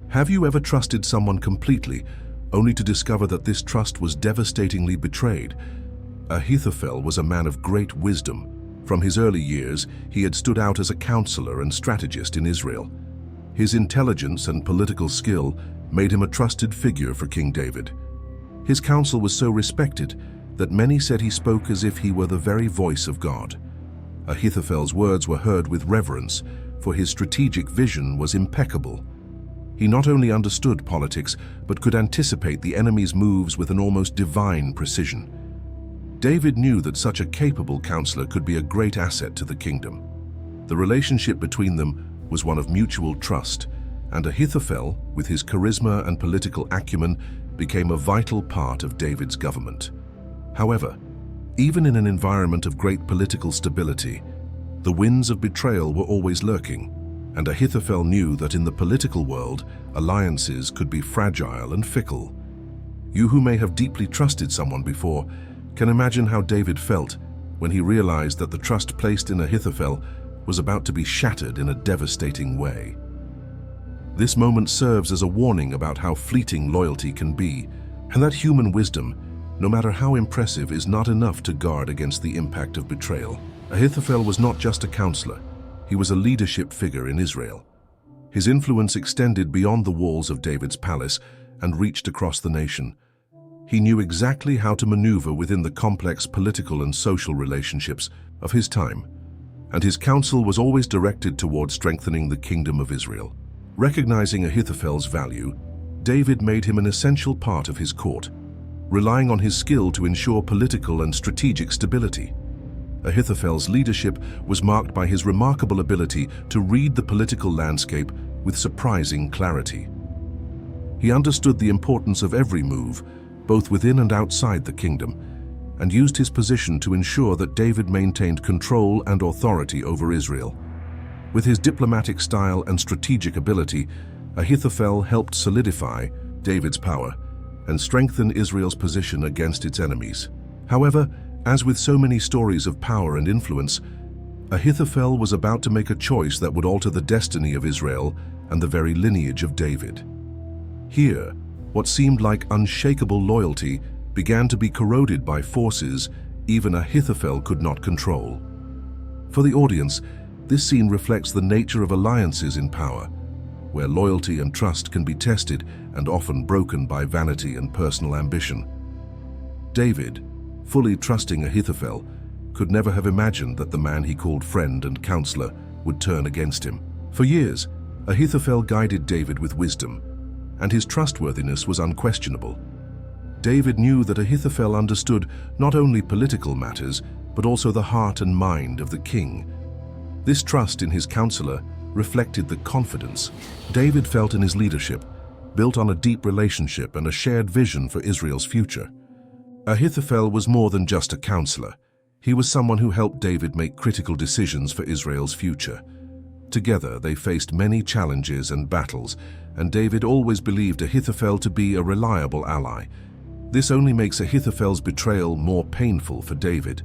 Have you ever trusted someone completely, only to discover that this trust was devastatingly betrayed? Ahithophel was a man of great wisdom. From his early years, he had stood out as a counselor and strategist in Israel. His intelligence and political skill made him a trusted figure for King David. His counsel was so respected that many said he spoke as if he were the very voice of God. Ahithophel's words were heard with reverence, for his strategic vision was impeccable. He not only understood politics, but could anticipate the enemy's moves with an almost divine precision. David knew that such a capable counselor could be a great asset to the kingdom. The relationship between them was one of mutual trust, and Ahithophel, with his charisma and political acumen, became a vital part of David's government. However, even in an environment of great political stability, the winds of betrayal were always lurking, and Ahithophel knew that in the political world, alliances could be fragile and fickle. You who may have deeply trusted someone before can imagine how David felt when he realized that the trust placed in Ahithophel was about to be shattered in a devastating way. This moment serves as a warning about how fleeting loyalty can be, and that human wisdom, no matter how impressive, is not enough to guard against the impact of betrayal. Ahithophel was not just a counselor, he was a leadership figure in Israel. His influence extended beyond the walls of David's palace and reached across the nation. He knew exactly how to maneuver within the complex political and social relationships of his time, and his counsel was always directed toward strengthening the kingdom of Israel. Recognizing Ahithophel's value, David made him an essential part of his court, relying on his skill to ensure political and strategic stability. Ahithophel's leadership was marked by his remarkable ability to read the political landscape with surprising clarity. He understood the importance of every move, both within and outside the kingdom, and used his position to ensure that David maintained control and authority over Israel. With his diplomatic style and strategic ability, Ahithophel helped solidify David's power and strengthen Israel's position against its enemies. However, as with so many stories of power and influence, Ahithophel was about to make a choice that would alter the destiny of Israel and the very lineage of David. Here, what seemed like unshakable loyalty began to be corroded by forces even Ahithophel could not control. For the audience, this scene reflects the nature of alliances in power, where loyalty and trust can be tested and often broken by vanity and personal ambition. David, fully trusting Ahithophel, could never have imagined that the man he called friend and counselor would turn against him. For years, Ahithophel guided David with wisdom, and his trustworthiness was unquestionable. David knew that Ahithophel understood not only political matters, but also the heart and mind of the king. This trust in his counselor reflected the confidence David felt in his leadership, built on a deep relationship and a shared vision for Israel's future. Ahithophel was more than just a counselor. He was someone who helped David make critical decisions for Israel's future. Together, they faced many challenges and battles, and David always believed Ahithophel to be a reliable ally. This only makes Ahithophel's betrayal more painful for David.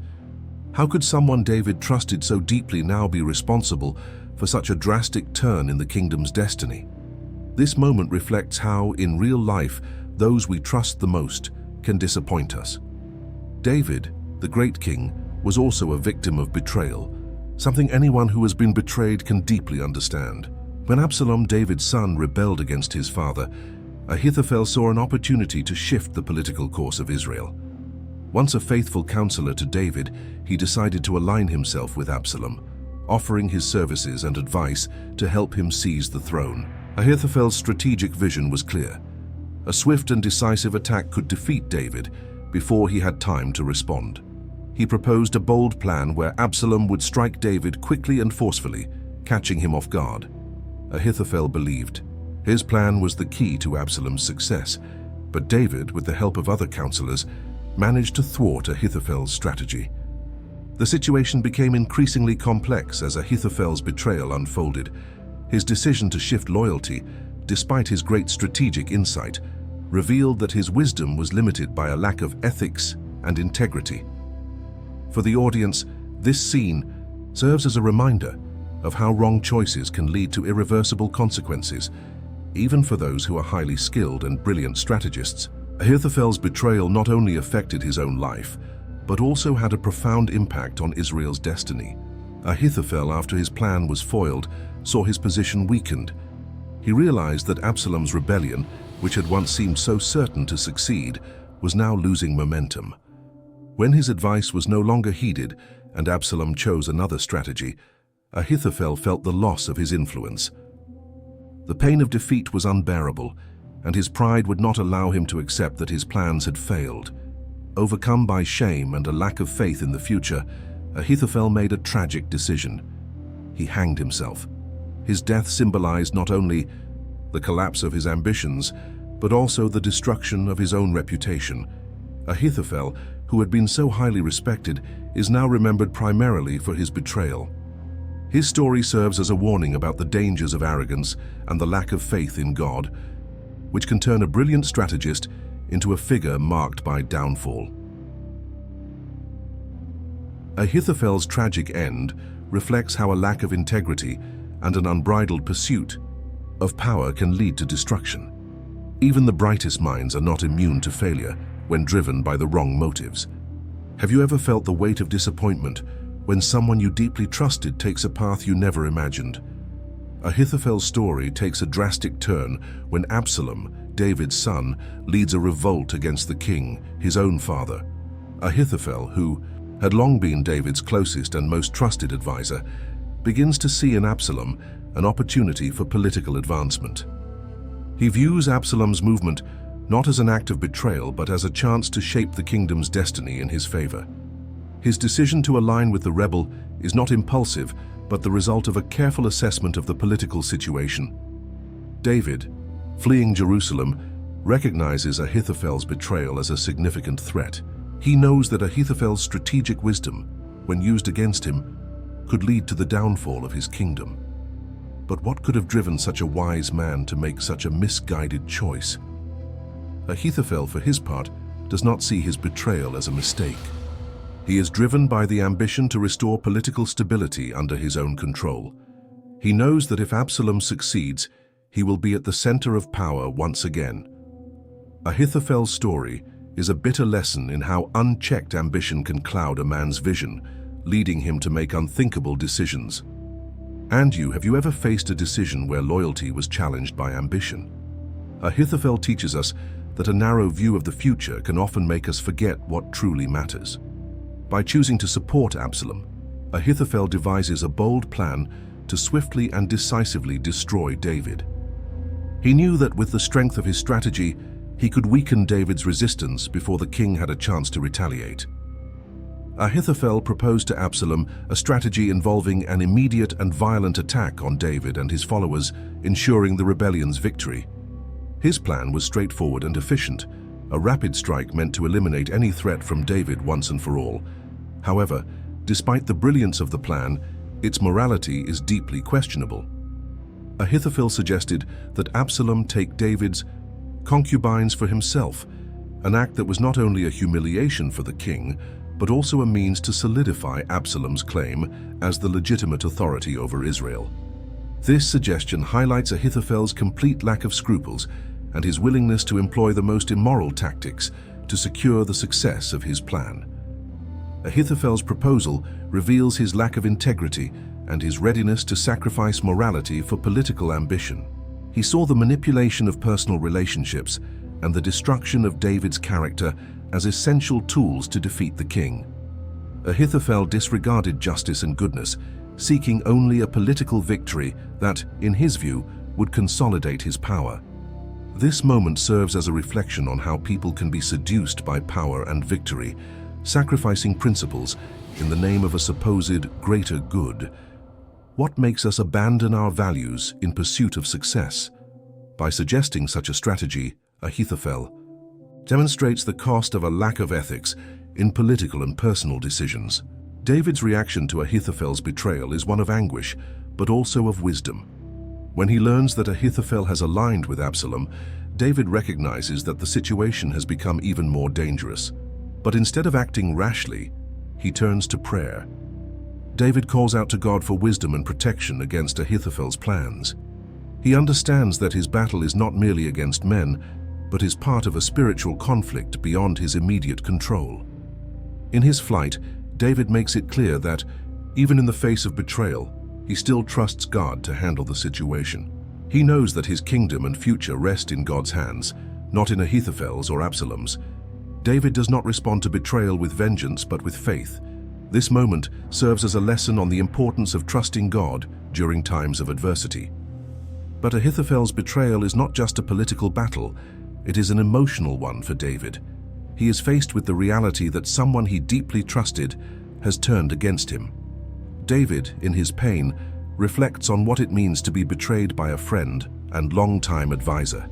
How could someone David trusted so deeply now be responsible for such a drastic turn in the kingdom's destiny? This moment reflects how, in real life, those we trust the most can disappoint us. David, the great king, was also a victim of betrayal, something anyone who has been betrayed can deeply understand. When Absalom, David's son, rebelled against his father, Ahithophel saw an opportunity to shift the political course of Israel. Once a faithful counselor to David, he decided to align himself with Absalom, offering his services and advice to help him seize the throne. Ahithophel's strategic vision was clear. A swift and decisive attack could defeat David before he had time to respond. He proposed a bold plan where Absalom would strike David quickly and forcefully, catching him off guard. Ahithophel believed his plan was the key to Absalom's success, but David, with the help of other counselors, managed to thwart Ahithophel's strategy. The situation became increasingly complex as Ahithophel's betrayal unfolded. His decision to shift loyalty, despite his great strategic insight, revealed that his wisdom was limited by a lack of ethics and integrity. For the audience, this scene serves as a reminder of how wrong choices can lead to irreversible consequences. even for those who are highly skilled and brilliant strategists. Ahithophel's betrayal not only affected his own life, but also had a profound impact on Israel's destiny. Ahithophel, after his plan was foiled, saw his position weakened. He realized that Absalom's rebellion, which had once seemed so certain to succeed, was now losing momentum. When his advice was no longer heeded and Absalom chose another strategy, Ahithophel felt the loss of his influence. The pain of defeat was unbearable, and his pride would not allow him to accept that his plans had failed. Overcome by shame and a lack of faith in the future, Ahithophel made a tragic decision. He hanged himself. His death symbolized not only the collapse of his ambitions, but also the destruction of his own reputation. Ahithophel, who had been so highly respected, is now remembered primarily for his betrayal. His story serves as a warning about the dangers of arrogance and the lack of faith in God, which can turn a brilliant strategist into a figure marked by downfall. Ahithophel's tragic end reflects how a lack of integrity and an unbridled pursuit of power can lead to destruction. Even the brightest minds are not immune to failure when driven by the wrong motives. Have you ever felt the weight of disappointment when someone you deeply trusted takes a path you never imagined? Ahithophel's story takes a drastic turn when Absalom, David's son, leads a revolt against the king, his own father. Ahithophel, who had long been David's closest and most trusted advisor, begins to see in Absalom an opportunity for political advancement. He views Absalom's movement not as an act of betrayal, but as a chance to shape the kingdom's destiny in his favor. His decision to align with the rebel is not impulsive, but the result of a careful assessment of the political situation. David, fleeing Jerusalem, recognizes Ahithophel's betrayal as a significant threat. He knows that Ahithophel's strategic wisdom, when used against him, could lead to the downfall of his kingdom. But what could have driven such a wise man to make such a misguided choice? Ahithophel, for his part, does not see his betrayal as a mistake. He is driven by the ambition to restore political stability under his own control. He knows that if Absalom succeeds, he will be at the center of power once again. Ahithophel's story is a bitter lesson in how unchecked ambition can cloud a man's vision, leading him to make unthinkable decisions. And have you ever faced a decision where loyalty was challenged by ambition? Ahithophel teaches us that a narrow view of the future can often make us forget what truly matters. By choosing to support Absalom, Ahithophel devises a bold plan to swiftly and decisively destroy David. He knew that with the strength of his strategy, he could weaken David's resistance before the king had a chance to retaliate. Ahithophel proposed to Absalom a strategy involving an immediate and violent attack on David and his followers, ensuring the rebellion's victory. His plan was straightforward and efficient, a rapid strike meant to eliminate any threat from David once and for all. However, despite the brilliance of the plan, its morality is deeply questionable. Ahithophel suggested that Absalom take David's concubines for himself, an act that was not only a humiliation for the king, but also a means to solidify Absalom's claim as the legitimate authority over Israel. This suggestion highlights Ahithophel's complete lack of scruples and his willingness to employ the most immoral tactics to secure the success of his plan. Ahithophel's proposal reveals his lack of integrity and his readiness to sacrifice morality for political ambition. He saw the manipulation of personal relationships and the destruction of David's character as essential tools to defeat the king. Ahithophel disregarded justice and goodness, seeking only a political victory that, in his view, would consolidate his power. This moment serves as a reflection on how people can be seduced by power and victory, sacrificing principles in the name of a supposed greater good. What makes us abandon our values in pursuit of success? By suggesting such a strategy, Ahithophel demonstrates the cost of a lack of ethics in political and personal decisions. David's reaction to Ahithophel's betrayal is one of anguish, but also of wisdom. When he learns that Ahithophel has aligned with Absalom, David recognizes that the situation has become even more dangerous. But instead of acting rashly, he turns to prayer. David calls out to God for wisdom and protection against Ahithophel's plans. He understands that his battle is not merely against men, but is part of a spiritual conflict beyond his immediate control. In his flight, David makes it clear that, even in the face of betrayal, he still trusts God to handle the situation. He knows that his kingdom and future rest in God's hands, not in Ahithophel's or Absalom's. David does not respond to betrayal with vengeance, but with faith. This moment serves as a lesson on the importance of trusting God during times of adversity. But Ahithophel's betrayal is not just a political battle, it is an emotional one for David. He is faced with the reality that someone he deeply trusted has turned against him. David, in his pain, reflects on what it means to be betrayed by a friend and longtime advisor.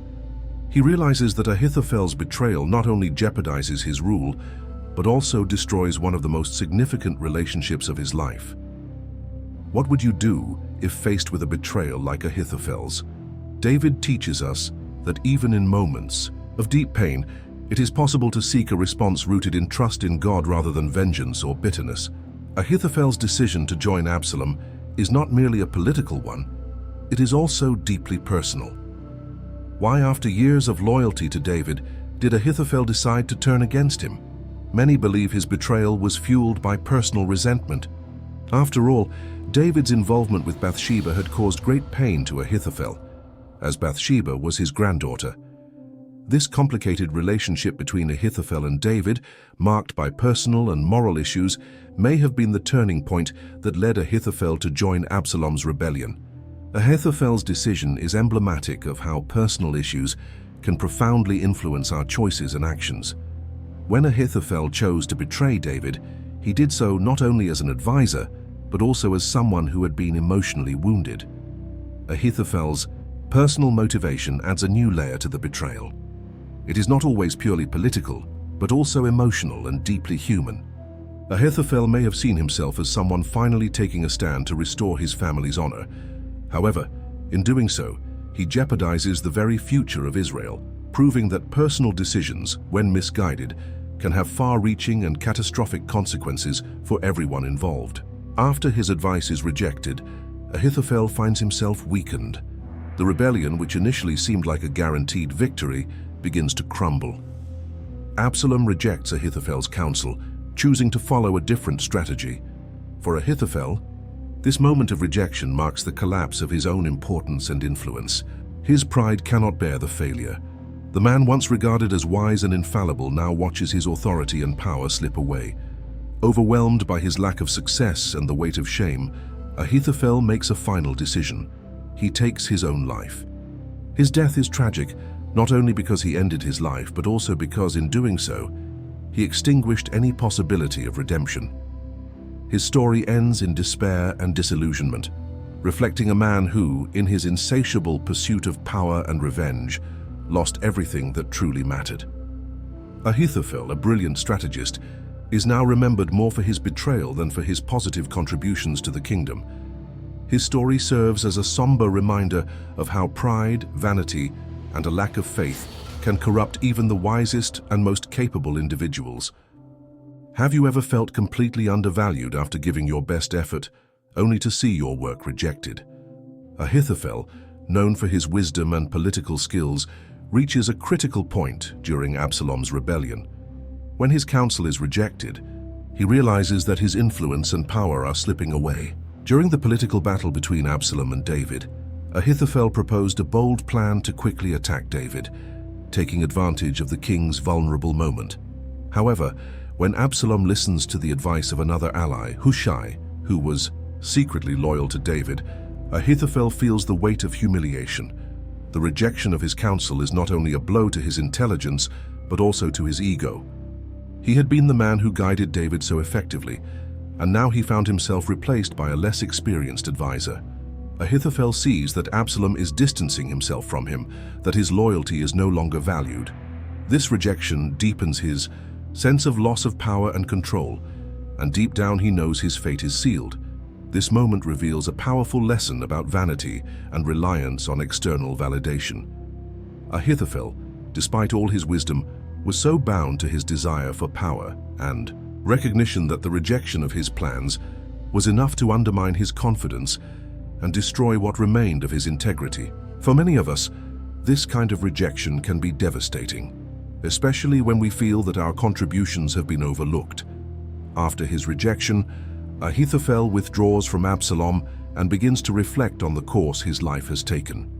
He realizes that Ahithophel's betrayal not only jeopardizes his rule, but also destroys one of the most significant relationships of his life. What would you do if faced with a betrayal like Ahithophel's? David teaches us that even in moments of deep pain, it is possible to seek a response rooted in trust in God rather than vengeance or bitterness. Ahithophel's decision to join Absalom is not merely a political one, it is also deeply personal. Why, after years of loyalty to David, did Ahithophel decide to turn against him? Many believe his betrayal was fueled by personal resentment. After all, David's involvement with Bathsheba had caused great pain to Ahithophel, as Bathsheba was his granddaughter. This complicated relationship between Ahithophel and David, marked by personal and moral issues, may have been the turning point that led Ahithophel to join Absalom's rebellion. Ahithophel's decision is emblematic of how personal issues can profoundly influence our choices and actions. When Ahithophel chose to betray David, he did so not only as an advisor, but also as someone who had been emotionally wounded. Ahithophel's personal motivation adds a new layer to the betrayal. It is not always purely political, but also emotional and deeply human. Ahithophel may have seen himself as someone finally taking a stand to restore his family's honor. However, in doing so, he jeopardizes the very future of Israel, proving that personal decisions, when misguided, can have far-reaching and catastrophic consequences for everyone involved. After his advice is rejected, Ahithophel finds himself weakened. The rebellion, which initially seemed like a guaranteed victory, begins to crumble. Absalom rejects Ahithophel's counsel, choosing to follow a different strategy. For Ahithophel, this moment of rejection marks the collapse of his own importance and influence. His pride cannot bear the failure. The man once regarded as wise and infallible now watches his authority and power slip away. Overwhelmed by his lack of success and the weight of shame, Ahithophel makes a final decision. He takes his own life. His death is tragic, not only because he ended his life, but also because in doing so, he extinguished any possibility of redemption. His story ends in despair and disillusionment, reflecting a man who, in his insatiable pursuit of power and revenge, lost everything that truly mattered. Ahithophel, a brilliant strategist, is now remembered more for his betrayal than for his positive contributions to the kingdom. His story serves as a somber reminder of how pride, vanity, and a lack of faith can corrupt even the wisest and most capable individuals. Have you ever felt completely undervalued after giving your best effort, only to see your work rejected? Ahithophel, known for his wisdom and political skills, reaches a critical point during Absalom's rebellion. When his counsel is rejected, he realizes that his influence and power are slipping away. During the political battle between Absalom and David, Ahithophel proposed a bold plan to quickly attack David, taking advantage of the king's vulnerable moment. However, when Absalom listens to the advice of another ally, Hushai, who was secretly loyal to David, Ahithophel feels the weight of humiliation. The rejection of his counsel is not only a blow to his intelligence, but also to his ego. He had been the man who guided David so effectively, and now he found himself replaced by a less experienced advisor. Ahithophel sees that Absalom is distancing himself from him, that his loyalty is no longer valued. This rejection deepens his sense of loss of power and control, and deep down he knows his fate is sealed. This moment reveals a powerful lesson about vanity and reliance on external validation. Ahithophel, despite all his wisdom, was so bound to his desire for power and recognition that the rejection of his plans was enough to undermine his confidence and destroy what remained of his integrity. For many of us, this kind of rejection can be devastating, especially when we feel that our contributions have been overlooked. After his rejection, Ahithophel withdraws from Absalom and begins to reflect on the course his life has taken.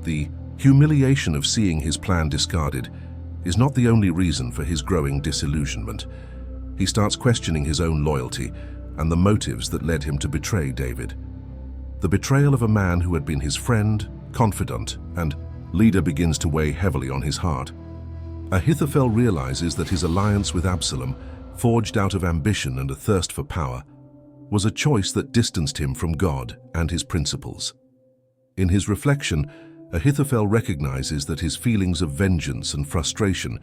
The humiliation of seeing his plan discarded is not the only reason for his growing disillusionment. He starts questioning his own loyalty and the motives that led him to betray David. The betrayal of a man who had been his friend, confidant, and leader begins to weigh heavily on his heart. Ahithophel realizes that his alliance with Absalom, forged out of ambition and a thirst for power, was a choice that distanced him from God and his principles. In his reflection, Ahithophel recognizes that his feelings of vengeance and frustration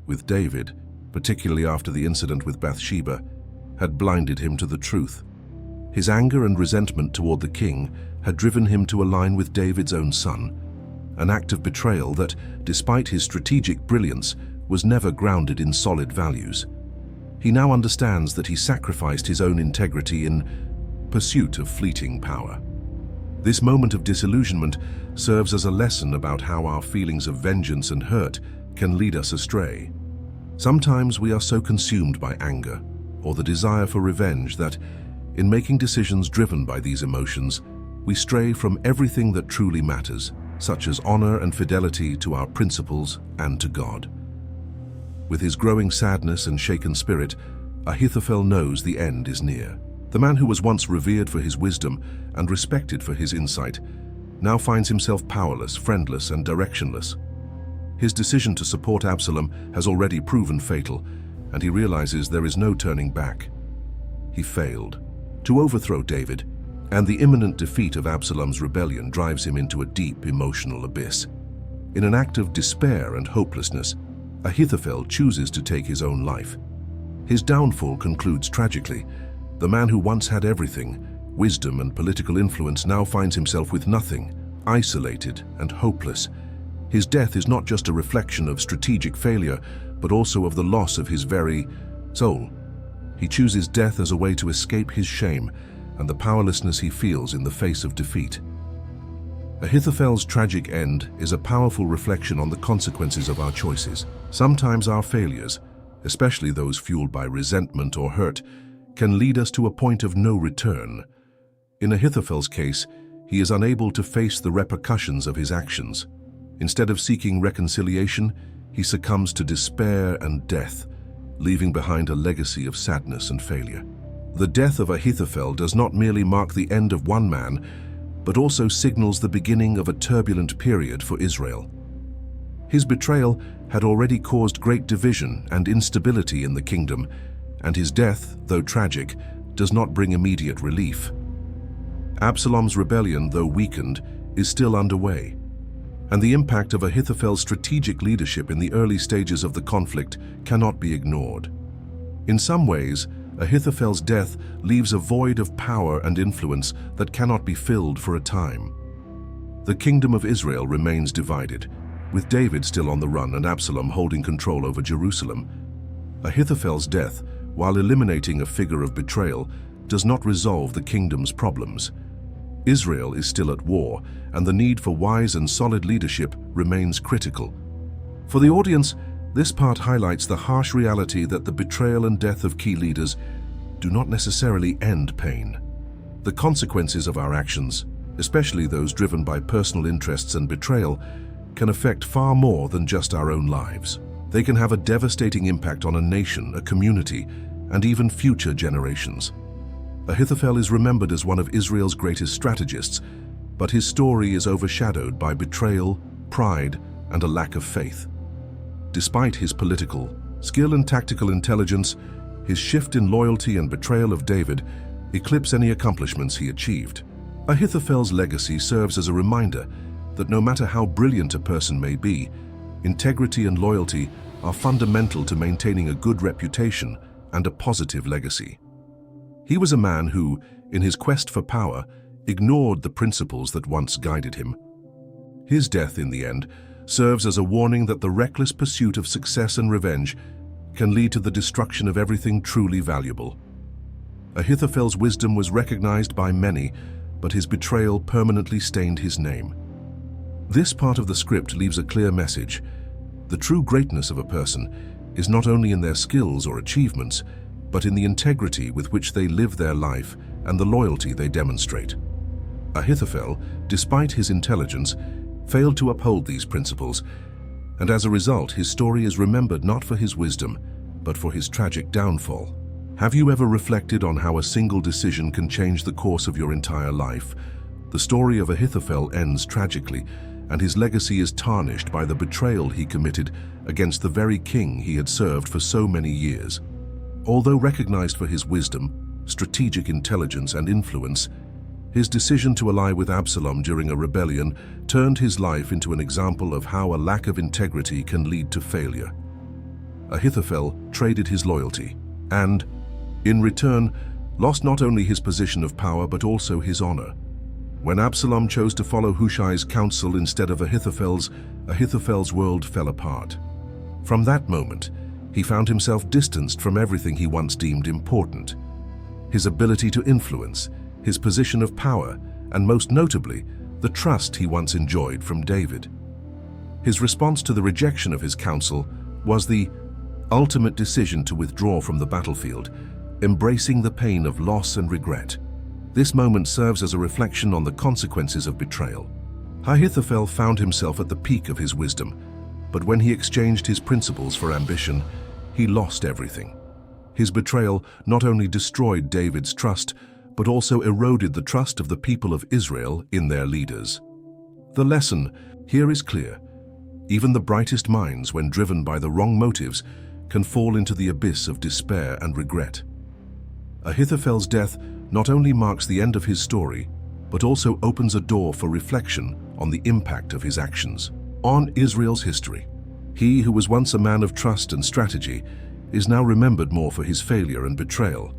with David, particularly after the incident with Bathsheba, had blinded him to the truth. His anger and resentment toward the king had driven him to align with David's own son, an act of betrayal that, despite his strategic brilliance, was never grounded in solid values. He now understands that he sacrificed his own integrity in pursuit of fleeting power. This moment of disillusionment serves as a lesson about how our feelings of vengeance and hurt can lead us astray. Sometimes we are so consumed by anger or the desire for revenge that, in making decisions driven by these emotions, we stray from everything that truly matters, such as honor and fidelity to our principles and to God. With his growing sadness and shaken spirit, Ahithophel knows the end is near. The man who was once revered for his wisdom and respected for his insight now finds himself powerless, friendless, and directionless. His decision to support Absalom has already proven fatal, and he realizes there is no turning back. He failed to overthrow David, and the imminent defeat of Absalom's rebellion drives him into a deep emotional abyss. In an act of despair and hopelessness, Ahithophel chooses to take his own life. His downfall concludes tragically. The man who once had everything, wisdom and political influence, now finds himself with nothing, isolated and hopeless. His death is not just a reflection of strategic failure, but also of the loss of his very soul. He chooses death as a way to escape his shame and the powerlessness he feels in the face of defeat. Ahithophel's tragic end is a powerful reflection on the consequences of our choices. Sometimes our failures, especially those fueled by resentment or hurt, can lead us to a point of no return. In Ahithophel's case, he is unable to face the repercussions of his actions. Instead of seeking reconciliation, he succumbs to despair and death, leaving behind a legacy of sadness and failure. The death of Ahithophel does not merely mark the end of one man, but also signals the beginning of a turbulent period for Israel. His betrayal had already caused great division and instability in the kingdom, and his death, though tragic, does not bring immediate relief. Absalom's rebellion, though weakened, is still underway, and the impact of Ahithophel's strategic leadership in the early stages of the conflict cannot be ignored. In some ways, Ahithophel's death leaves a void of power and influence that cannot be filled for a time. The kingdom of Israel remains divided, with David still on the run and Absalom holding control over Jerusalem. Ahithophel's death, while eliminating a figure of betrayal, does not resolve the kingdom's problems. Israel is still at war, and the need for wise and solid leadership remains critical. For the audience, this part highlights the harsh reality that the betrayal and death of key leaders do not necessarily end pain. The consequences of our actions, especially those driven by personal interests and betrayal, can affect far more than just our own lives. They can have a devastating impact on a nation, a community, and even future generations. Ahithophel is remembered as one of Israel's greatest strategists, but his story is overshadowed by betrayal, pride, and a lack of faith. Despite his political skill and tactical intelligence, his shift in loyalty and betrayal of David eclipse any accomplishments he achieved. Ahithophel's legacy serves as a reminder that no matter how brilliant a person may be, integrity and loyalty are fundamental to maintaining a good reputation and a positive legacy. He was a man who, in his quest for power, ignored the principles that once guided him. His death, in the end, serves as a warning that the reckless pursuit of success and revenge can lead to the destruction of everything truly valuable. Ahithophel's wisdom was recognized by many, but his betrayal permanently stained his name. This part of the script leaves a clear message. The true greatness of a person is not only in their skills or achievements, but in the integrity with which they live their life and the loyalty they demonstrate. Ahithophel, despite his intelligence, failed to uphold these principles, and as a result, his story is remembered not for his wisdom, but for his tragic downfall. Have you ever reflected on how a single decision can change the course of your entire life? The story of Ahithophel ends tragically, and his legacy is tarnished by the betrayal he committed against the very king he had served for so many years. Although recognized for his wisdom, strategic intelligence, and influence, his decision to ally with Absalom during a rebellion turned his life into an example of how a lack of integrity can lead to failure. Ahithophel traded his loyalty and, in return, lost not only his position of power but also his honor. When Absalom chose to follow Hushai's counsel instead of Ahithophel's world fell apart. From that moment, he found himself distanced from everything he once deemed important. His ability to influence, his position of power, and most notably, the trust he once enjoyed from David. His response to the rejection of his counsel was the ultimate decision to withdraw from the battlefield, embracing the pain of loss and regret. This moment serves as a reflection on the consequences of betrayal. Ahithophel found himself at the peak of his wisdom, but when he exchanged his principles for ambition, he lost everything. His betrayal not only destroyed David's trust, but also eroded the trust of the people of Israel in their leaders. The lesson here is clear. Even the brightest minds, when driven by the wrong motives, can fall into the abyss of despair and regret. Ahithophel's death not only marks the end of his story, but also opens a door for reflection on the impact of his actions on Israel's history. He who was once a man of trust and strategy is now remembered more for his failure and betrayal.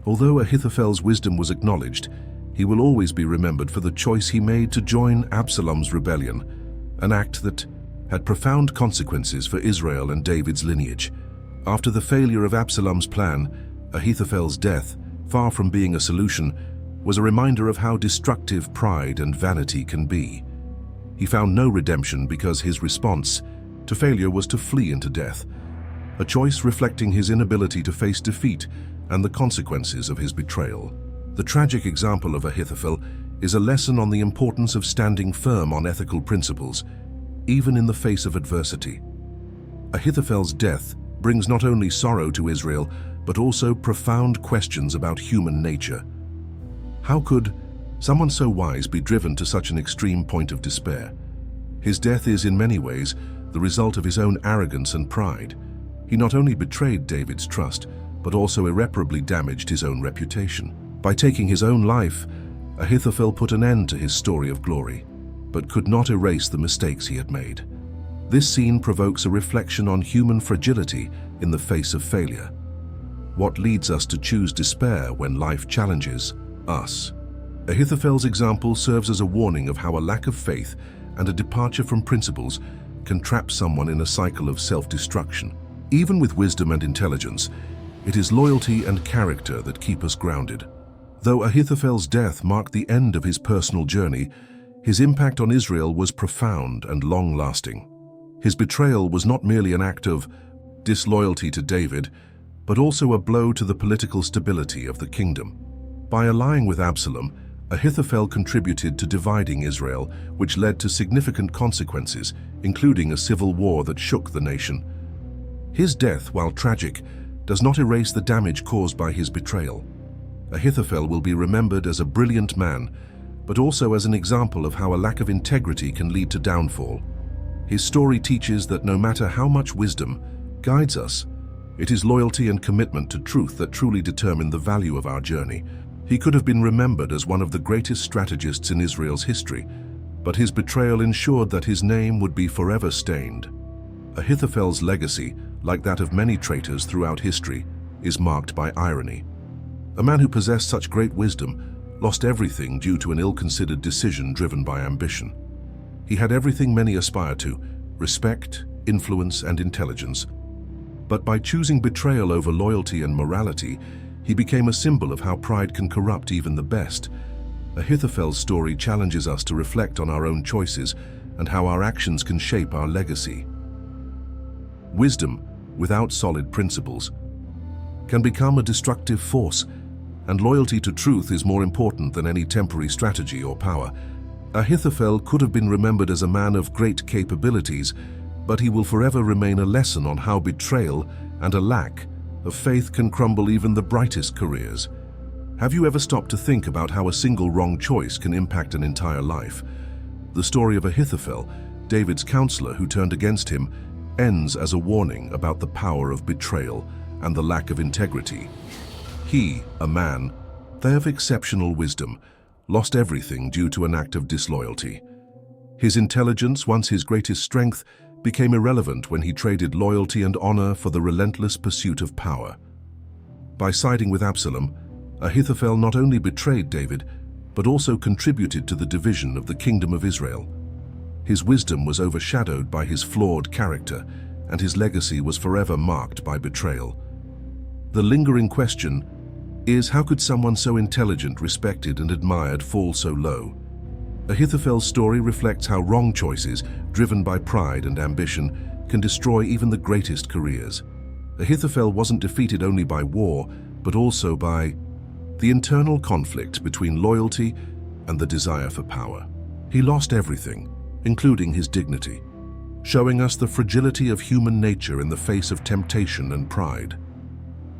Although Ahithophel's wisdom was acknowledged, he will always be remembered for the choice he made to join Absalom's rebellion, an act that had profound consequences for Israel and David's lineage. After the failure of Absalom's plan, Ahithophel's death, far from being a solution, was a reminder of how destructive pride and vanity can be. He found no redemption because his response to failure was to flee into death, a choice reflecting his inability to face defeat and the consequences of his betrayal. The tragic example of Ahithophel is a lesson on the importance of standing firm on ethical principles, even in the face of adversity. Ahithophel's death brings not only sorrow to Israel, but also profound questions about human nature. How could someone so wise be driven to such an extreme point of despair? His death is, in many ways, the result of his own arrogance and pride. He not only betrayed David's trust, but also irreparably damaged his own reputation. By taking his own life, Ahithophel put an end to his story of glory, but could not erase the mistakes he had made. This scene provokes a reflection on human fragility in the face of failure. What leads us to choose despair when life challenges us? Ahithophel's example serves as a warning of how a lack of faith and a departure from principles can trap someone in a cycle of self-destruction. Even with wisdom and intelligence, it is loyalty and character that keep us grounded. Though Ahithophel's death marked the end of his personal journey, his impact on Israel was profound and long-lasting. His betrayal was not merely an act of disloyalty to David, but also a blow to the political stability of the kingdom. By allying with Absalom, Ahithophel contributed to dividing Israel, which led to significant consequences, including a civil war that shook the nation. His death, while tragic, does not erase the damage caused by his betrayal. Ahithophel will be remembered as a brilliant man, but also as an example of how a lack of integrity can lead to downfall. His story teaches that no matter how much wisdom guides us, it is loyalty and commitment to truth that truly determine the value of our journey. He could have been remembered as one of the greatest strategists in Israel's history, but his betrayal ensured that his name would be forever stained. Ahithophel's legacy, like that of many traitors throughout history, is marked by irony. A man who possessed such great wisdom lost everything due to an ill-considered decision driven by ambition. He had everything many aspire to: respect, influence, and intelligence. But by choosing betrayal over loyalty and morality, he became a symbol of how pride can corrupt even the best. Ahithophel's story challenges us to reflect on our own choices and how our actions can shape our legacy. Wisdom, without solid principles, can become a destructive force, and loyalty to truth is more important than any temporary strategy or power. Ahithophel could have been remembered as a man of great capabilities, but he will forever remain a lesson on how betrayal and a lack of faith can crumble even the brightest careers. Have you ever stopped to think about how a single wrong choice can impact an entire life? The story of Ahithophel, David's counselor who turned against him, ends as a warning about the power of betrayal and the lack of integrity. He, a man of exceptional wisdom, lost everything due to an act of disloyalty. His intelligence, once his greatest strength, became irrelevant when he traded loyalty and honor for the relentless pursuit of power. By siding with Absalom, Ahithophel not only betrayed David, but also contributed to the division of the kingdom of Israel. His wisdom was overshadowed by his flawed character, and his legacy was forever marked by betrayal. The lingering question is, how could someone so intelligent, respected, and admired fall so low? Ahithophel's story reflects how wrong choices, driven by pride and ambition, can destroy even the greatest careers. Ahithophel wasn't defeated only by war, but also by the internal conflict between loyalty and the desire for power. He lost everything, including his dignity, showing us the fragility of human nature in the face of temptation and pride.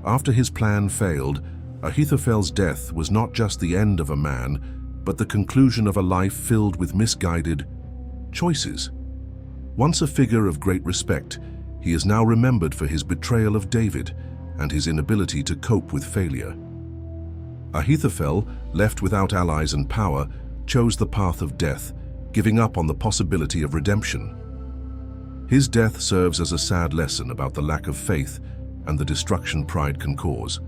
After his plan failed, Ahithophel's death was not just the end of a man, but the conclusion of a life filled with misguided choices. Once a figure of great respect, he is now remembered for his betrayal of David and his inability to cope with failure. Ahithophel, left without allies and power, chose the path of death, giving up on the possibility of redemption. His death serves as a sad lesson about the lack of faith and the destruction pride can cause.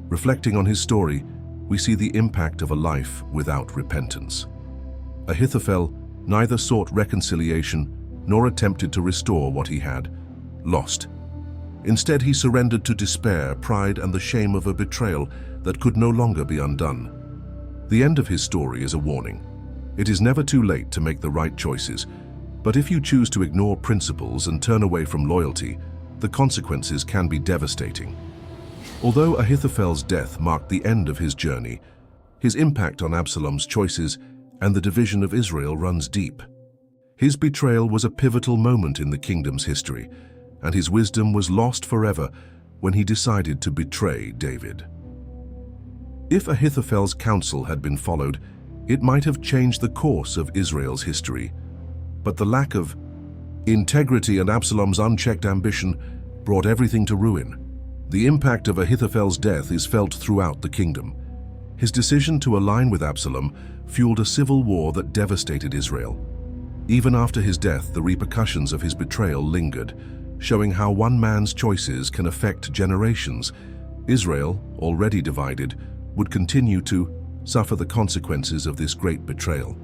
Reflecting on his story, we see the impact of a life without repentance. Ahithophel neither sought reconciliation nor attempted to restore what he had lost. Instead, he surrendered to despair, pride, and the shame of a betrayal that could no longer be undone. The end of his story is a warning. It is never too late to make the right choices, but if you choose to ignore principles and turn away from loyalty, the consequences can be devastating. Although Ahithophel's death marked the end of his journey, his impact on Absalom's choices and the division of Israel runs deep. His betrayal was a pivotal moment in the kingdom's history, and his wisdom was lost forever when he decided to betray David. If Ahithophel's counsel had been followed, it might have changed the course of Israel's history. But the lack of integrity and Absalom's unchecked ambition brought everything to ruin. The impact of Ahithophel's death is felt throughout the kingdom. His decision to align with Absalom fueled a civil war that devastated Israel. Even after his death, the repercussions of his betrayal lingered, showing how one man's choices can affect generations. Israel, already divided, would continue to suffer the consequences of this great betrayal.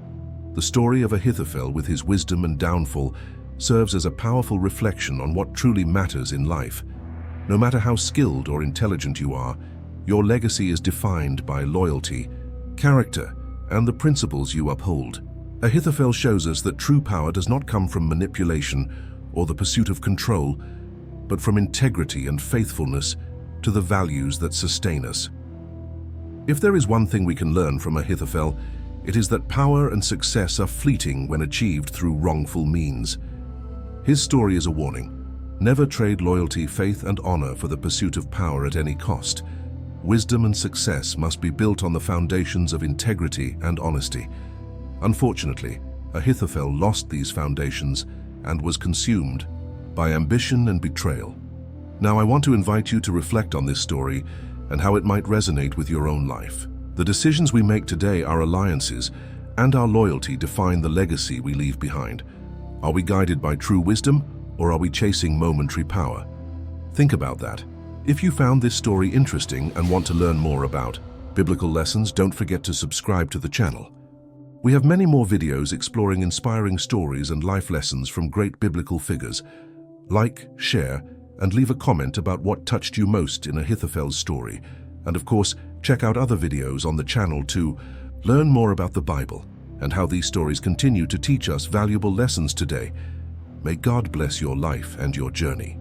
The story of Ahithophel, with his wisdom and downfall, serves as a powerful reflection on what truly matters in life. No matter how skilled or intelligent you are, your legacy is defined by loyalty, character, and the principles you uphold. Ahithophel shows us that true power does not come from manipulation or the pursuit of control, but from integrity and faithfulness to the values that sustain us. If there is one thing we can learn from Ahithophel, it is that power and success are fleeting when achieved through wrongful means. His story is a warning. Never trade loyalty, faith, and honor for the pursuit of power at any cost. Wisdom and success must be built on the foundations of integrity and honesty. Unfortunately, Ahithophel lost these foundations and was consumed by ambition and betrayal. Now I want to invite you to reflect on this story and how it might resonate with your own life. The decisions we make today, our alliances, and our loyalty define the legacy we leave behind. Are we guided by true wisdom, or are we chasing momentary power? Think about that. If you found this story interesting and want to learn more about biblical lessons, don't forget to subscribe to the channel. We have many more videos exploring inspiring stories and life lessons from great biblical figures. Like, share, and leave a comment about what touched you most in Ahithophel's story. And of course, check out other videos on the channel to learn more about the Bible. and how these stories continue to teach us valuable lessons today. May God bless your life and your journey.